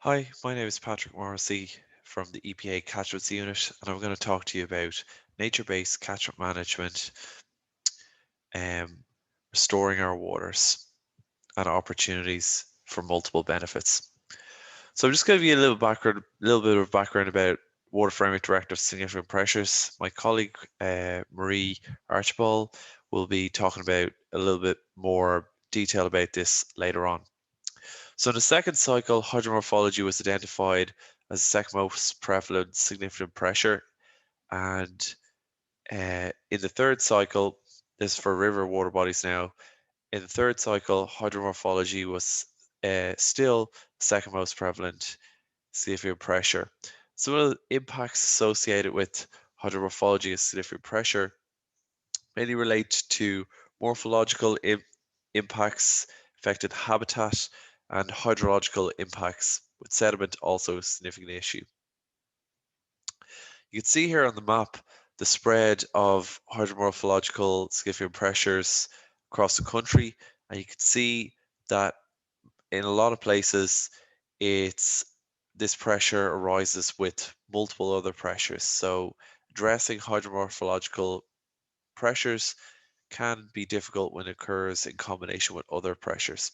Hi, my name is Patrick Morrissey from the EPA Catchments Unit, and I'm going to talk to you about nature-based catchment management, um, restoring our waters, and opportunities for multiple benefits. So I'm just going to give you a little bit of background about Water Framework Directive Significant Pressures. My colleague Marie Archibald will be talking about a little bit more detail about this later on. So in the second cycle, hydromorphology was identified as the second most prevalent significant pressure. And in the third cycle, this is for river water bodies now, in the third cycle, hydromorphology was still the second most prevalent significant pressure. Some of the impacts associated with hydromorphology as significant pressure mainly relate to morphological impacts affected habitat and hydrological impacts, with sediment also a significant issue. You can see here on the map the spread of hydromorphological significant pressures across the country, and you can see that in a lot of places it's this pressure arises with multiple other pressures. So addressing hydromorphological pressures can be difficult when it occurs in combination with other pressures.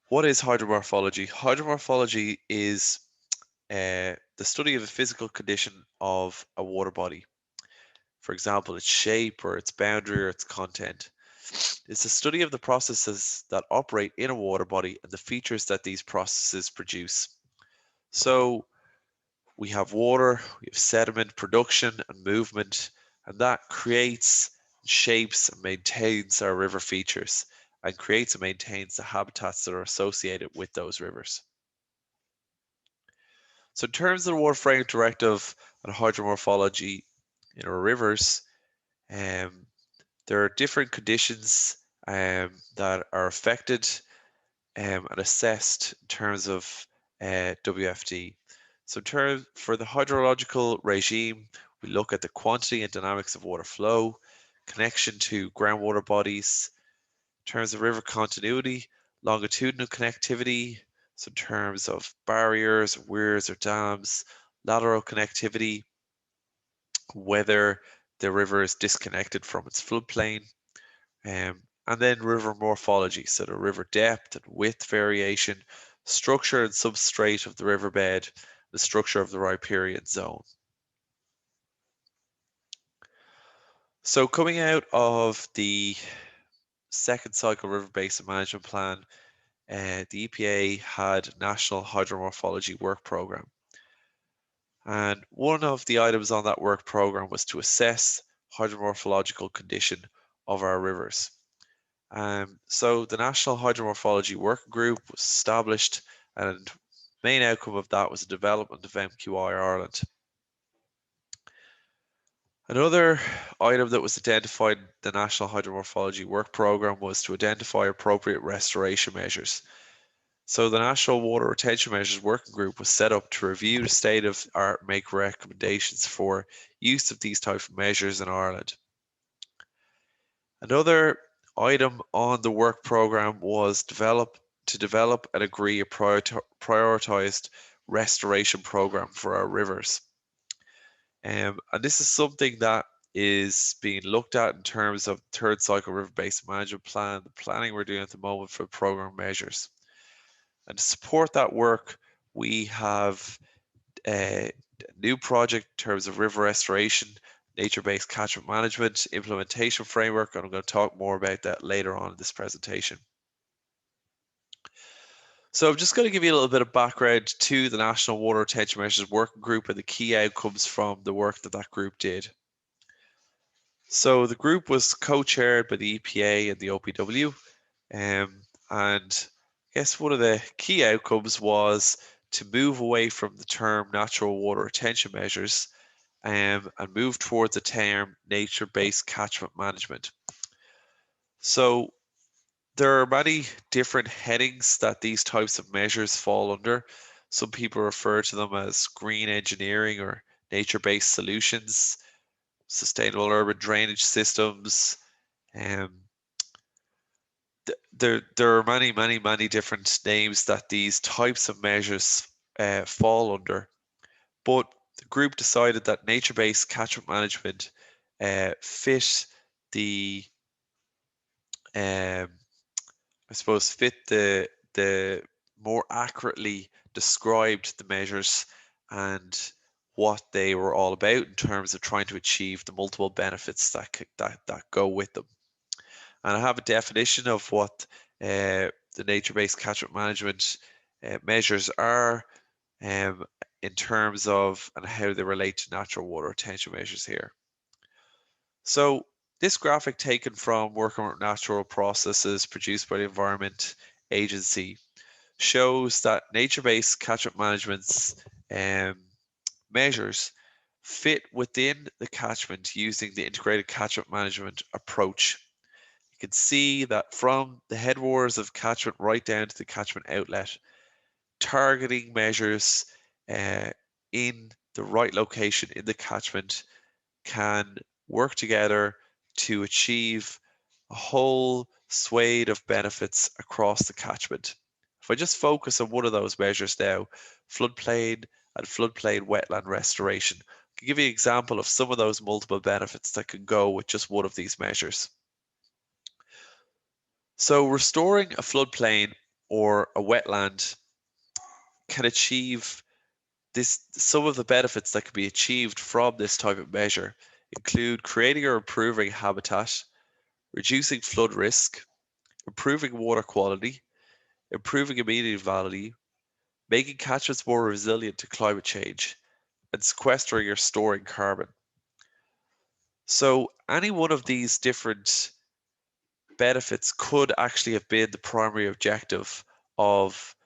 What is hydromorphology? Hydromorphology is the study of the physical condition of a water body. For example, its shape or its boundary or its content. It's the study of the processes that operate in a water body and the features that these processes produce. So we have water, we have sediment production and movement, and that creates, shapes, and maintains our river features, and creates and maintains the habitats that are associated with those rivers. So in terms of the Water Framework Directive and hydromorphology in our rivers, um, there are different conditions that are affected and assessed in terms of WFD. So for the hydrological regime, we look at the quantity and dynamics of water flow, connection to groundwater bodies, in terms of river continuity, longitudinal connectivity, so in terms of barriers, weirs or dams, lateral connectivity, whether the river is disconnected from its floodplain, and then river morphology, so the river depth and width variation, structure and substrate of the riverbed, the structure of the riparian zone. So coming out of the second cycle river basin management plan, the EPA had National Hydromorphology Work Programme. And one of the items on that work programme was to assess hydromorphological condition of our rivers. So the National Hydromorphology Working Group was established, and the main outcome of that was the development of MQI-Ireland. Another item that was identified in the National Hydromorphology Work Programme was to identify appropriate restoration measures. So the National Water Retention Measures Working Group was set up to review the state of art and make recommendations for use of these types of measures in Ireland. Another item on the work programme was to develop and agree a prioritised restoration programme for our rivers. And this is something that is being looked at in terms of third cycle river basin management plan, the planning we're doing at the moment for programme measures. And to support that work, we have a new project in terms of river restoration, nature-based catchment management, implementation framework, and I'm going to talk more about that later on in this presentation. So I'm just going to give you a little bit of background to the National Water Retention Measures Working Group and the key outcomes from the work that group did. So the group was co-chaired by the EPA and the OPW, and I guess one of the key outcomes was to move away from the term natural water retention measures and move towards the term nature-based catchment management. So there are many different headings that these types of measures fall under. Some people refer to them as green engineering or nature-based solutions, sustainable urban drainage systems. there are many different names that these types of measures fall under, but the group decided that nature-based catchment management fit the I suppose fit the more accurately described the measures and what they were all about in terms of trying to achieve the multiple benefits that go with them. And I have a definition of what the nature-based catchment management measures are in terms of and how they relate to natural water retention measures here. So this graphic taken from working with natural processes produced by the Environment Agency shows that nature-based catchment management's measures fit within the catchment using the integrated catchment management approach. You can see that from the headwaters of catchment right down to the catchment outlet, targeting measures in the right location in the catchment can work together to achieve a whole swathe of benefits across the catchment. If I just focus on one of those measures now, floodplain and floodplain wetland restoration, I can give you an example of some of those multiple benefits that can go with just one of these measures. So restoring a floodplain or a wetland can achieve some of the benefits that can be achieved from this type of measure include creating or improving habitat, reducing flood risk, improving water quality, improving immediate value, making catchments more resilient to climate change, and sequestering or storing carbon. So any one of these different benefits could actually have been the primary objective of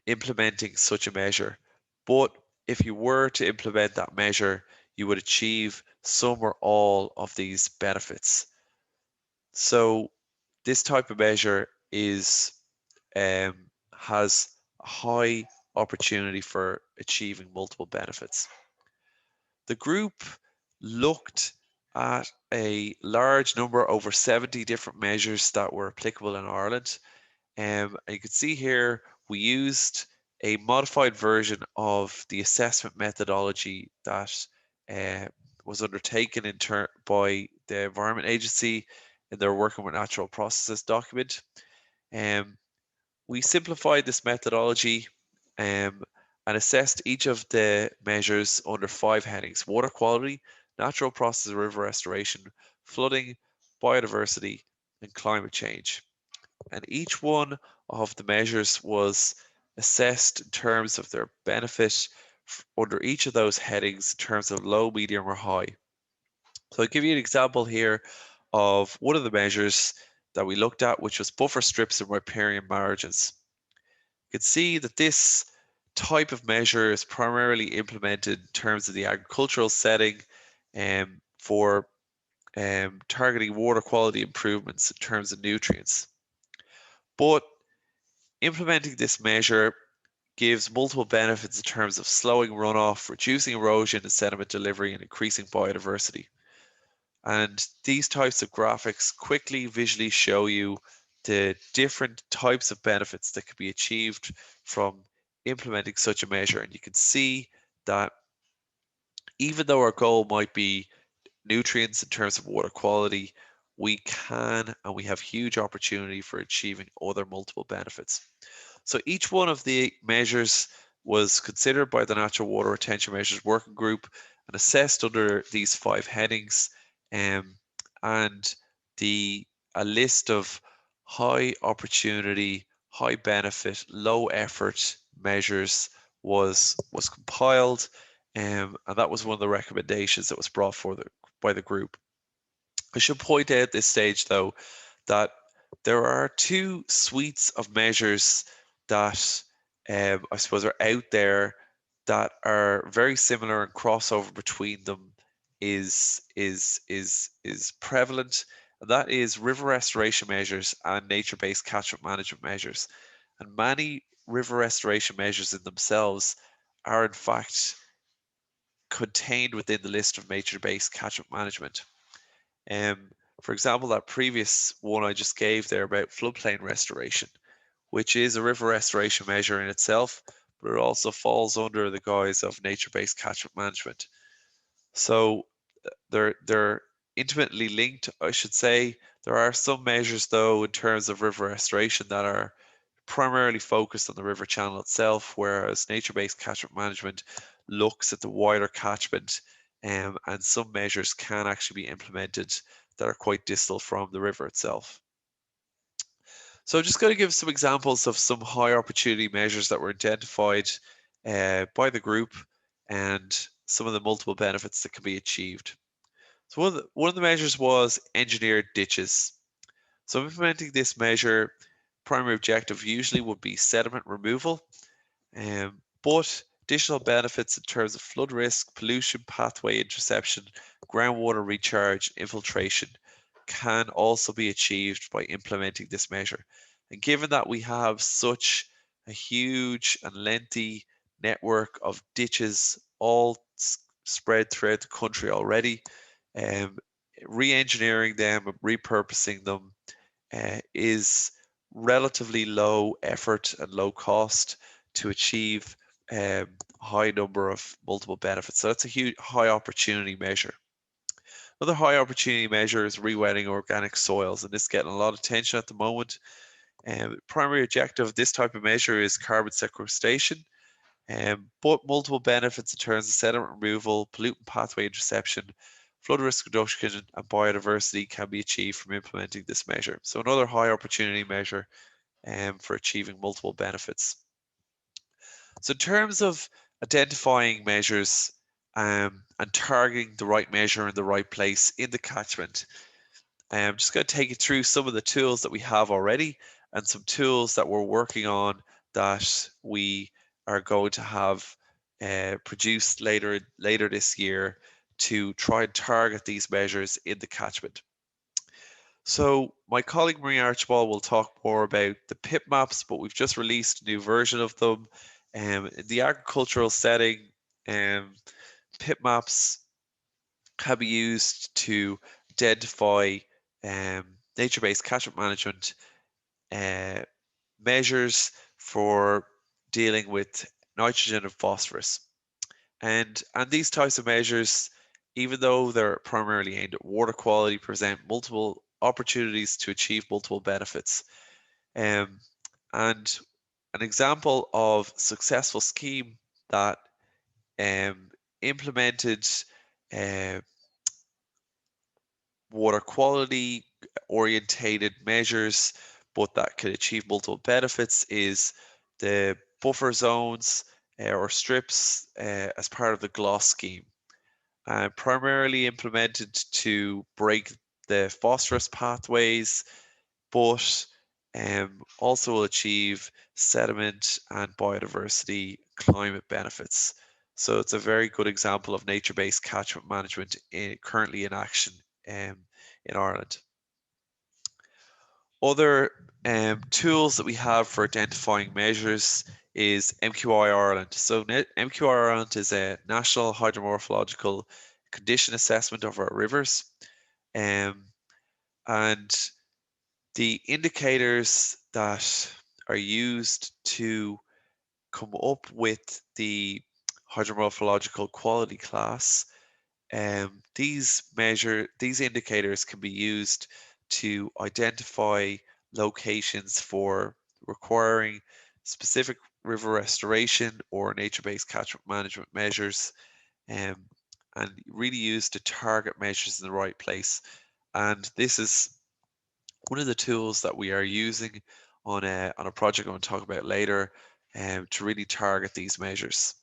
implementing such a measure. But if you were to implement that measure, you would achieve some or all of these benefits. So this type of measure has a high opportunity for achieving multiple benefits. The group looked at a large number, over 70 different measures that were applicable in Ireland. And you can see here we used a modified version of the assessment methodology that was undertaken by the Environment Agency in their Working with Natural Processes document. We simplified this methodology and assessed each of the measures under 5 headings: water quality, natural process river restoration, flooding, biodiversity, and climate change. And each one of the measures was assessed in terms of their benefit under each of those headings in terms of low, medium, or high. So I'll give you an example here of one of the measures that we looked at, which was buffer strips and riparian margins. You can see that this type of measure is primarily implemented in terms of the agricultural setting for targeting water quality improvements in terms of nutrients. But implementing this measure gives multiple benefits in terms of slowing runoff, reducing erosion and sediment delivery, and increasing biodiversity. And these types of graphics quickly visually show you the different types of benefits that can be achieved from implementing such a measure. And you can see that even though our goal might be nutrients in terms of water quality, we can and we have huge opportunity for achieving other multiple benefits. So each one of the measures was considered by the Natural Water Retention Measures Working Group and assessed under these 5 headings, and a list of high opportunity, high benefit, low effort measures was compiled, and that was one of the recommendations that was brought forward by the group. I should point out at this stage, though, that there are 2 suites of measures that I suppose are out there that are very similar, and crossover between them is prevalent, and that is river restoration measures and nature-based catchment management measures. And many river restoration measures in themselves are in fact contained within the list of nature-based catchment management. For example, that previous one I just gave there about floodplain restoration, which is a river restoration measure in itself, but it also falls under the guise of nature-based catchment management. So they're intimately linked, I should say. There are some measures, though, in terms of river restoration that are primarily focused on the river channel itself, whereas nature-based catchment management looks at the wider catchment, and some measures can actually be implemented that are quite distal from the river itself. So I'm just going to give some examples of some high opportunity measures that were identified by the group and some of the multiple benefits that can be achieved. So one of the measures was engineered ditches. So implementing this measure, primary objective usually would be sediment removal, but additional benefits in terms of flood risk, pollution, pathway interception, groundwater recharge, infiltration can also be achieved by implementing this measure. And given that we have such a huge and lengthy network of ditches all spread throughout the country already, re-engineering them and repurposing them is relatively low effort and low cost to achieve high number of multiple benefits. So that's a huge high opportunity measure. Another high opportunity measure is rewetting organic soils, and this is getting a lot of attention at the moment. Primary objective of this type of measure is carbon sequestration, but multiple benefits in terms of sediment removal, pollutant pathway interception, flood risk reduction, and biodiversity can be achieved from implementing this measure. So another high opportunity measure for achieving multiple benefits. So in terms of identifying measures and targeting the right measure in the right place in the catchment, I'm just going to take you through some of the tools that we have already and some tools that we're working on that we are going to have produced later this year to try and target these measures in the catchment. So my colleague Marie Archibald will talk more about the PIP maps, but we've just released a new version of them. In the agricultural setting, PIP maps can be used to identify nature-based catchment management measures for dealing with nitrogen and phosphorus. And these types of measures, even though they're primarily aimed at water quality, present multiple opportunities to achieve multiple benefits. And an example of successful scheme that implemented uh, water quality orientated measures, but that could achieve multiple benefits is the buffer zones or strips as part of the GLOSS scheme. Primarily implemented to break the phosphorus pathways, but also will achieve sediment and biodiversity climate benefits. So it's a very good example of nature-based catchment management currently in action in Ireland. Other tools that we have for identifying measures is MQI-Ireland. So MQI-Ireland is a national hydromorphological condition assessment of our rivers. And the indicators that are used to come up with the hydromorphological quality class, these indicators can be used to identify locations for requiring specific river restoration or nature-based catchment management measures, and really used to target measures in the right place. And this is one of the tools that we are using on a project I'm going to talk about later to really target these measures.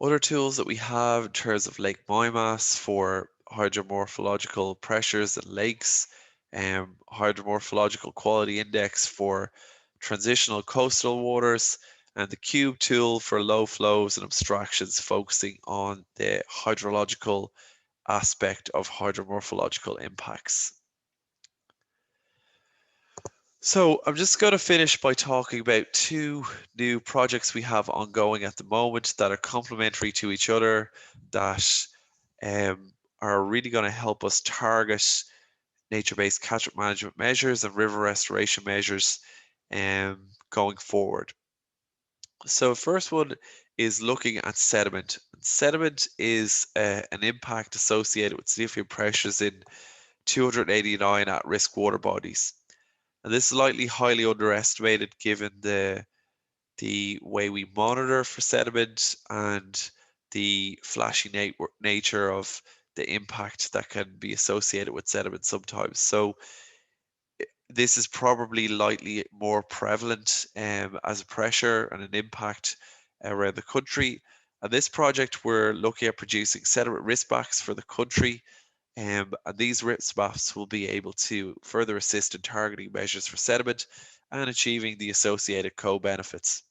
Other tools that we have in terms of lake biomass for hydromorphological pressures in lakes, hydromorphological quality index for transitional coastal waters, and the cube tool for low flows and abstractions, focusing on the hydrological aspect of hydromorphological impacts. So I'm just going to finish by talking about two new projects we have ongoing at the moment that are complementary to each other, that are really going to help us target nature-based catchment management measures and river restoration measures going forward. So first one is looking at sediment. Sediment is an impact associated with significant pressures in 289 at-risk water bodies. And this is likely highly underestimated given the way we monitor for sediment and the flashy nature of the impact that can be associated with sediment sometimes. So this is probably likely more prevalent as a pressure and an impact around the country. And this project, we're looking at producing sediment risk maps for the country. And these risk maps will be able to further assist in targeting measures for sediment and achieving the associated co-benefits.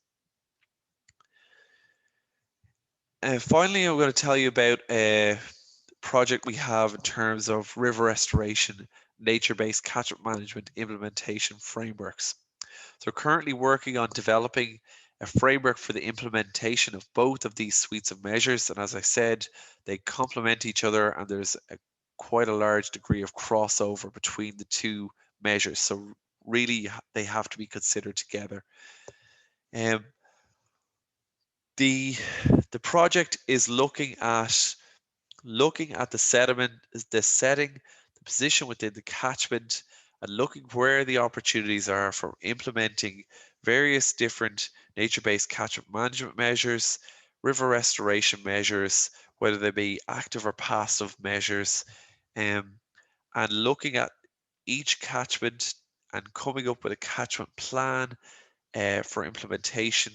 Finally, I'm going to tell you about a project we have in terms of river restoration, nature-based catchment management implementation frameworks. So currently working on developing a framework for the implementation of both of these suites of measures. And as I said, they complement each other and there's quite a large degree of crossover between the two measures. So really they have to be considered together. Um, the project is looking at the sediment, the setting, the position within the catchment, and looking where the opportunities are for implementing various different nature-based catchment management measures, river restoration measures, whether they be active or passive measures, and looking at each catchment and coming up with a catchment plan for implementation,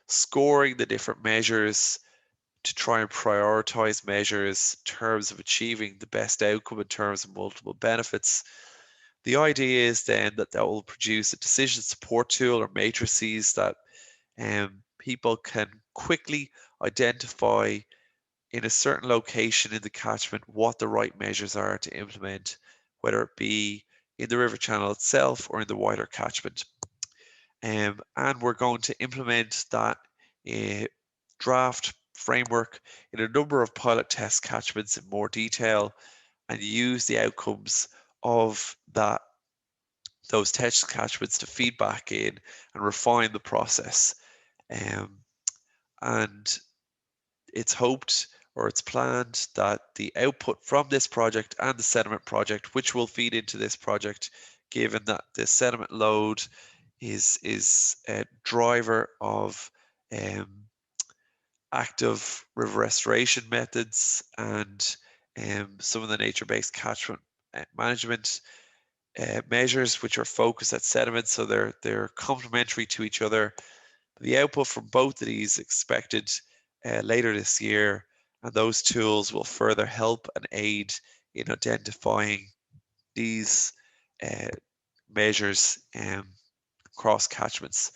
scoring the different measures, to try and prioritize measures in terms of achieving the best outcome in terms of multiple benefits. The idea is then that will produce a decision support tool or matrices that people can quickly identify in a certain location in the catchment what the right measures are to implement, whether it be in the river channel itself or in the wider catchment. And we're going to implement that draft framework in a number of pilot test catchments in more detail and use the outcomes of those test catchments to feed back in and refine the process. And it's hoped or it's planned that the output from this project and the sediment project, which will feed into this project, given that the sediment load is a driver of active river restoration methods and some of the nature-based catchment management measures, which are focused at sediment, so they're complementary to each other. The output from both of these expected later this year, and those tools will further help and aid in identifying these measures across catchments.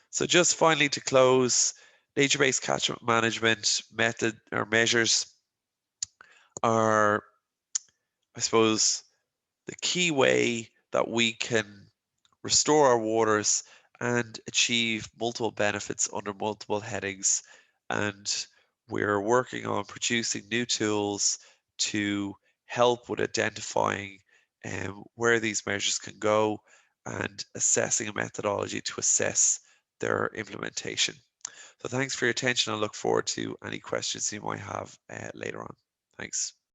So just finally to close, nature-based catchment management method or measures are, I suppose, the key way that we can restore our waters and achieve multiple benefits under multiple headings. And we're working on producing new tools to help with identifying where these measures can go and assessing a methodology to assess their implementation. So thanks for your attention. I look forward to any questions you might have later on. Thanks.